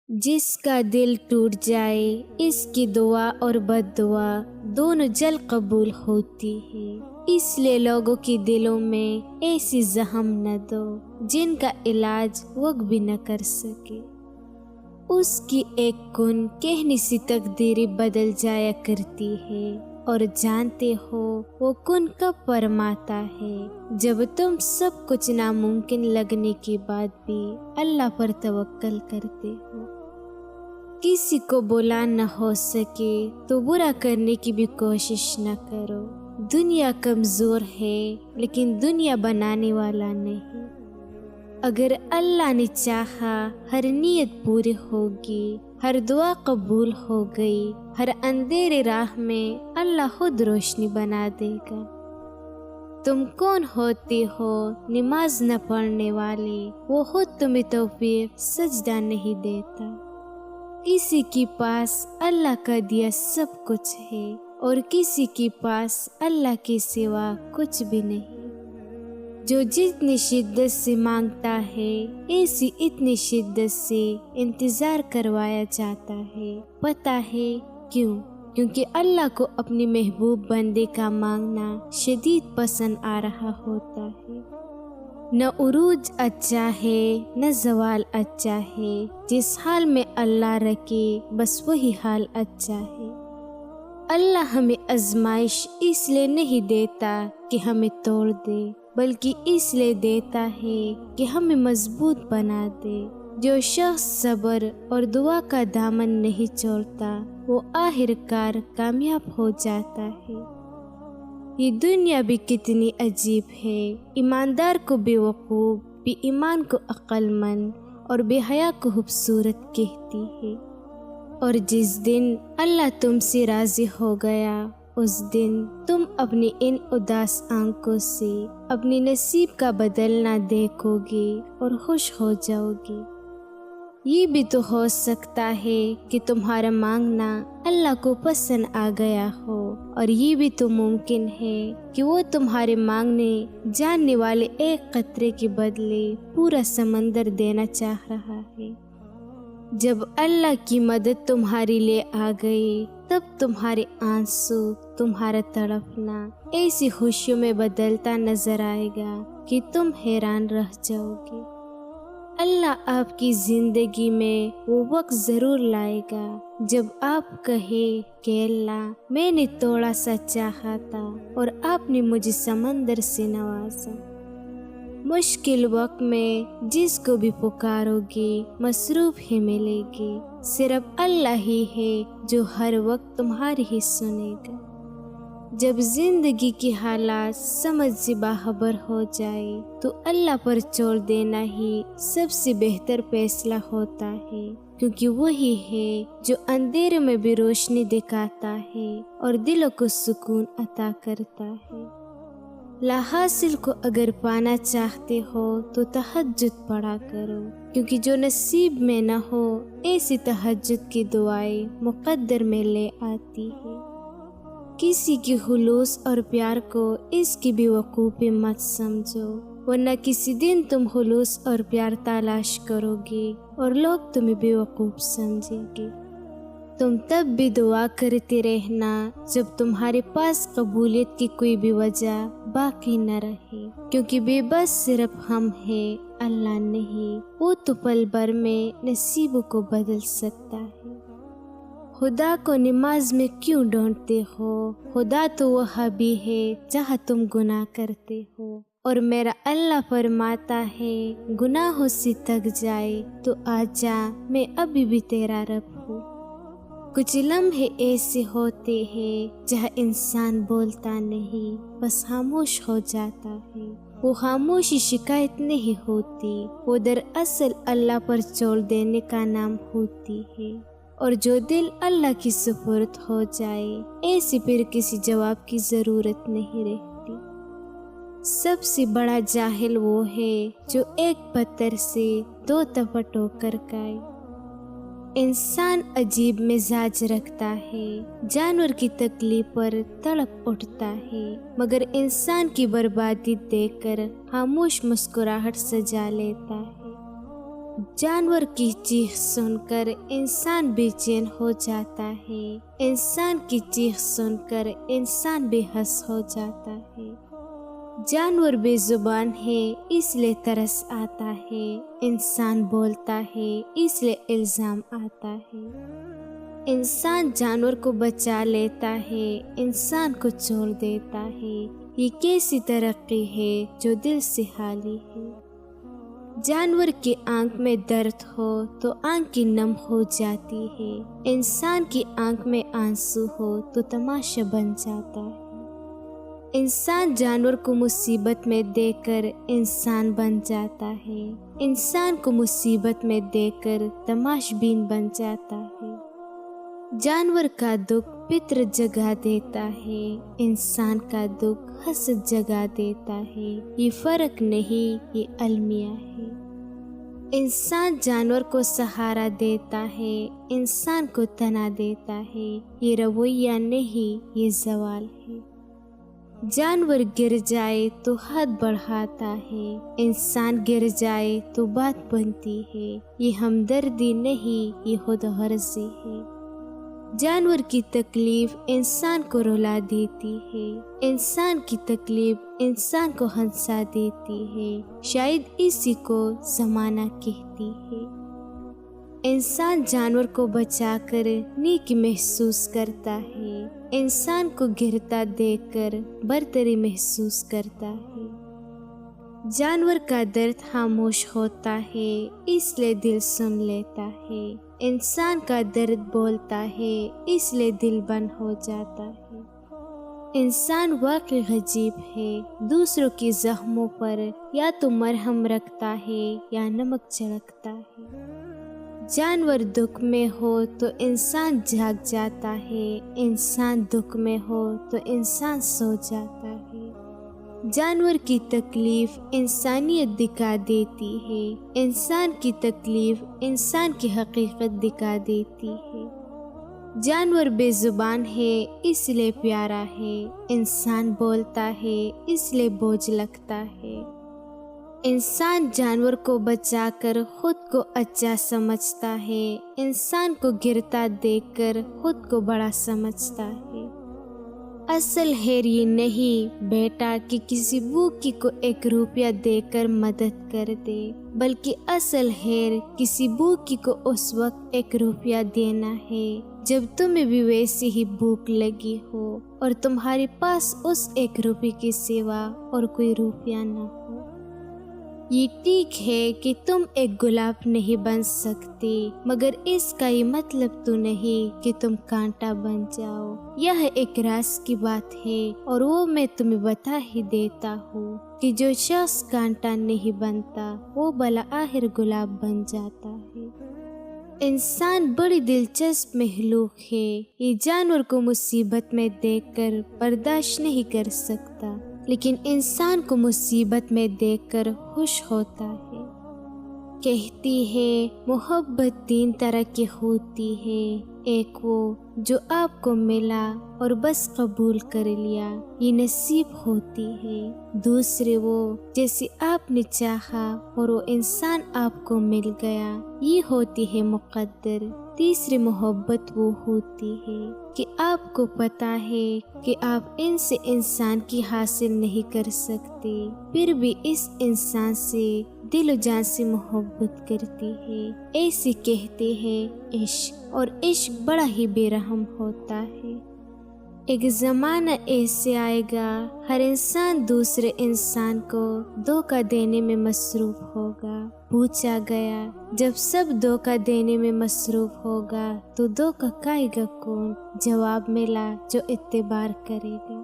جس کا دل ٹوٹ جائے اس کی دعا اور بد دعا دونوں جل قبول ہوتی ہے، اس لیے لوگوں کے دلوں میں ایسی زخم نہ دو جن کا علاج وقت بھی نہ کر سکے۔ اس کی ایک کن کہنی سی تقدیری بدل جایا کرتی ہے، اور جانتے ہو وہ کن کب فرماتا ہے؟ جب تم سب کچھ ناممکن لگنے کے بعد بھی اللہ پر توکل کرتے ہو۔ کسی کو بلا نہ ہو سکے تو برا کرنے کی بھی کوشش نہ کرو۔ دنیا کمزور ہے لیکن دنیا بنانے والا نہیں۔ اگر اللہ نے چاہا ہر نیت پوری ہوگی، ہر دعا قبول ہو گئی، ہر اندھیرے راہ میں اللہ خود روشنی بنا دے گا۔ تم کون ہوتے ہو نماز نہ پڑھنے والے؟ وہ خود تمہیں توفیق سجدہ نہیں دیتا۔ کسی کے پاس اللہ کا دیا سب کچھ ہے اور کسی کے پاس اللہ کے سوا کچھ بھی نہیں۔ جو جتنی شدت سے مانگتا ہے ایسی اتنی شدت سے انتظار کروایا جاتا ہے۔ پتہ ہے کیوں؟ کیونکہ اللہ کو اپنی محبوب بندے کا مانگنا شدید پسند آ رہا ہوتا ہے۔ نہ عروج اچھا ہے نہ زوال اچھا ہے، جس حال میں اللہ رکھے بس وہی حال اچھا ہے۔ اللہ ہمیں آزمائش اس لیے نہیں دیتا کہ ہمیں توڑ دے، بلکہ اس لیے دیتا ہے کہ ہمیں مضبوط بنا دے۔ جو شخص صبر اور دعا کا دامن نہیں چھوڑتا وہ آخر کار کامیاب ہو جاتا ہے۔ یہ دنیا بھی کتنی عجیب ہے، ایماندار کو بے وقوف، بے ایمان کو عقل مند اور بے حیا کو خوبصورت کہتی ہے۔ اور جس دن اللہ تم سے راضی ہو گیا اس دن تم اپنی ان اداس آنکھوں سے اپنی نصیب کا بدلنا دیکھو گے اور خوش ہو جاؤ گے۔ یہ بھی تو ہو سکتا ہے کہ تمہارا مانگنا اللہ کو پسند آ گیا ہو، اور یہ بھی تو ممکن ہے کہ وہ تمہارے مانگنے جاننے والے ایک قطرے کے بدلے پورا سمندر دینا چاہ رہا ہے۔ جب اللہ کی مدد تمہارے لیے آ گئی تب تمہارے آنسو، تمہارا تڑپنا ایسی خوشیوں میں بدلتا نظر آئے گا کہ تم حیران رہ جاؤ گے۔ اللہ آپ کی زندگی میں وہ وقت ضرور لائے گا جب آپ کہیں کہ اللہ میں نے تھوڑا سا چاہا تھا اور آپ نے مجھے سمندر سے نوازا۔ مشکل وقت میں جس کو بھی پکارو گے مصروف ہی ملے گی۔ صرف اللہ ہی ہے جو ہر وقت تمہاری ہی سنے گا۔ جب زندگی کی حالات سمجھ سے باخبر ہو جائے تو اللہ پر چھوڑ دینا ہی سب سے بہتر فیصلہ ہوتا ہے، کیونکہ وہی ہے جو اندھیرے میں بھی روشنی دکھاتا ہے اور دلوں کو سکون عطا کرتا ہے۔ لا حاصل کو اگر پانا چاہتے ہو تو تہجد پڑھا کرو، کیونکہ جو نصیب میں نہ ہو ایسی تہجد کی دعائیں مقدر میں لے آتی ہے۔ کسی کی خلوص اور پیار کو اس کی بے وقوفی مت سمجھو، ورنہ کسی دن تم خلوص اور پیار تلاش کرو گے اور لوگ تمہیں بے وقوف سمجھیں گے۔ تم تب بھی دعا کرتے رہنا جب تمہارے پاس قبولیت کی کوئی بھی وجہ باقی نہ رہے، کیونکہ بے بس صرف ہم ہیں، اللہ نہیں۔ وہ تو پل بھر میں نصیبوں کو بدل سکتا ہے۔ خدا کو نماز میں کیوں ڈانٹتے ہو؟ خدا تو وہ بھی ہے جہاں تم گناہ کرتے ہو، اور میرا اللہ فرماتا ہے گناہوں سے تک جائے تو آجا، میں ابھی بھی تیرا رب ہوں۔ کچھ لمحے ایسے ہوتے ہیں جہاں انسان بولتا نہیں، بس خاموش ہو جاتا ہے۔ وہ خاموشی شکایت نہیں ہوتی، وہ دراصل اللہ پر چھوڑ دینے کا نام ہوتی ہے۔ اور جو دل اللہ کی سپرد ہو جائے ایسے پھر کسی جواب کی ضرورت نہیں رہتی۔ سب سے بڑا جاہل وہ ہے جو ایک پتھر سے دو دفعہ ٹھوکر کھائے۔ انسان عجیب مزاج رکھتا ہے، جانور کی تکلیف پر تڑپ اٹھتا ہے، مگر انسان کی بربادی دیکھ کر خاموش مسکراہٹ سجا لیتا ہے۔ جانور کی چیخ سن کر انسان بے چین ہو جاتا ہے، انسان کی چیخ سن کر انسان بے حس ہو جاتا ہے۔ جانور بے زبان ہے اس لیے ترس آتا ہے، انسان بولتا ہے اس لیے الزام آتا ہے۔ انسان جانور کو بچا لیتا ہے، انسان کو چھوڑ دیتا ہے۔ یہ کیسی ترقی ہے جو دل سے خالی ہے۔ جانور کی آنکھ میں درد ہو تو آنکھ نم ہو جاتی ہے، انسان کی آنکھ میں آنسو ہو تو تماشا بن جاتا ہے۔ انسان جانور کو مصیبت میں دیکھ کر انسان بن جاتا ہے، انسان کو مصیبت میں دیکھ کر تماش بین بن جاتا ہے۔ جانور کا دکھ فطرت جگا دیتا ہے، انسان کا دکھ حسد جگا دیتا ہے۔ یہ فرق نہیں، یہ المیہ ہے۔ انسان جانور کو سہارا دیتا ہے، انسان کو تنا دیتا ہے۔ یہ رویہ نہیں، یہ زوال ہے۔ جانور گر جائے تو ہاتھ بڑھاتا ہے، انسان گر جائے تو بات بنتی ہے۔ یہ ہمدردی نہیں، یہ خود غرضی ہے۔ جانور کی تکلیف انسان کو رلا دیتی ہے، انسان کی تکلیف انسان کو ہنسا دیتی ہے۔ شاید اسی کو زمانہ کہتی ہے۔ انسان جانور کو بچا کر نیکی محسوس کرتا ہے، انسان کو گرتا دیکھ کر برتری محسوس کرتا ہے۔ جانور کا درد خاموش ہوتا ہے اس لیے دل سن لیتا ہے، انسان کا درد بولتا ہے اس لیے دل بند ہو جاتا ہے۔ انسان واقعی عجیب ہے، دوسروں کی زخموں پر یا تو مرہم رکھتا ہے یا نمک چھڑکتا ہے۔ جانور دکھ میں ہو تو انسان جاگ جاتا ہے، انسان دکھ میں ہو تو انسان سو جاتا ہے۔ جانور کی تکلیف انسانیت دکھا دیتی ہے، انسان کی تکلیف انسان کی حقیقت دکھا دیتی ہے۔ جانور بے زبان ہے اس لیے پیارا ہے، انسان بولتا ہے اس لیے بوجھ لگتا ہے۔ انسان جانور کو بچا کر خود کو اچھا سمجھتا ہے، انسان کو گرتا دیکھ کر خود کو بڑا سمجھتا ہے۔ اصل خیر یہ نہیں بیٹا کہ کسی بھوکی کو 1 روپیہ دے کر مدد کر دے، بلکہ اصل خیر کسی بھوکی کو اس وقت 1 روپیہ دینا ہے جب تمہیں بھی ویسی ہی بھوک لگی ہو اور تمہارے پاس اس 1 روپے کے سوا اور کوئی روپیہ نہ ہو۔ یہ ٹھیک ہے کہ تم ایک گلاب نہیں بن سکتے، مگر اس کا یہ مطلب تو نہیں کہ تم کانٹا بن جاؤ۔ یہ ایک راز کی بات ہے اور وہ میں تمہیں بتا ہی دیتا ہوں کہ جو شخص کانٹا نہیں بنتا وہ بالآخر گلاب بن جاتا ہے۔ انسان بڑی دلچسپ مخلوق ہے، یہ جانور کو مصیبت میں دیکھ کر برداشت نہیں کر سکتا، لیکن انسان کو مصیبت میں دیکھ کر خوش ہوتا ہے۔ کہتی ہے محبت 3 طرح کی ہوتی ہے، ایک وہ جو آپ کو ملا اور بس قبول کر لیا، یہ نصیب ہوتی ہے۔ دوسرے وہ جیسے آپ نے چاہا اور وہ انسان آپ کو مل گیا، یہ ہوتی ہے مقدر۔ تیسری محبت وہ ہوتی ہے کہ آپ کو پتہ ہے کہ آپ ان سے انسان کی حاصل نہیں کر سکتے، پھر بھی اس انسان سے دل و جان سے محبت کرتی ہے، ایسے کہتے ہیں عشق، اور عشق بڑا ہی بے رحم ہوتا ہے۔ ایک زمانہ ایسے آئے گا ہر انسان دوسرے انسان کو دھوکہ دینے میں مصروف ہوگا۔ پوچھا گیا جب سب دھوکہ دینے میں مصروف ہوگا تو دھوکہ کھائے گا کون؟ جواب ملا جو اعتبار کرے گا۔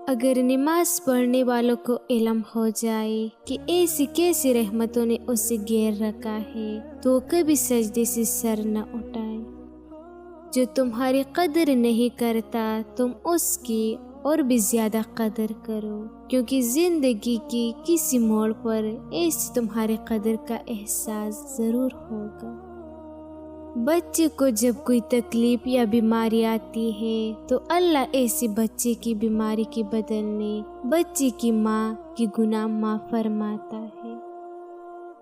اگر نماز پڑھنے والوں کو علم ہو جائے کہ ایسی کیسی رحمتوں نے اسے گھیر رکھا ہے تو وہ کبھی سجدے سے سر نہ اٹھائے۔ جو تمہاری قدر نہیں کرتا تم اس کی اور بھی زیادہ قدر کرو، کیونکہ زندگی کی کسی موڑ پر ایسی تمہاری قدر کا احساس ضرور ہوگا۔ بچے کو جب کوئی تکلیف یا بیماری آتی ہے تو اللہ ایسے بچے کی بیماری کے بدلنے بچے کی ماں کی گناہ معاف فرماتا ہے۔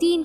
3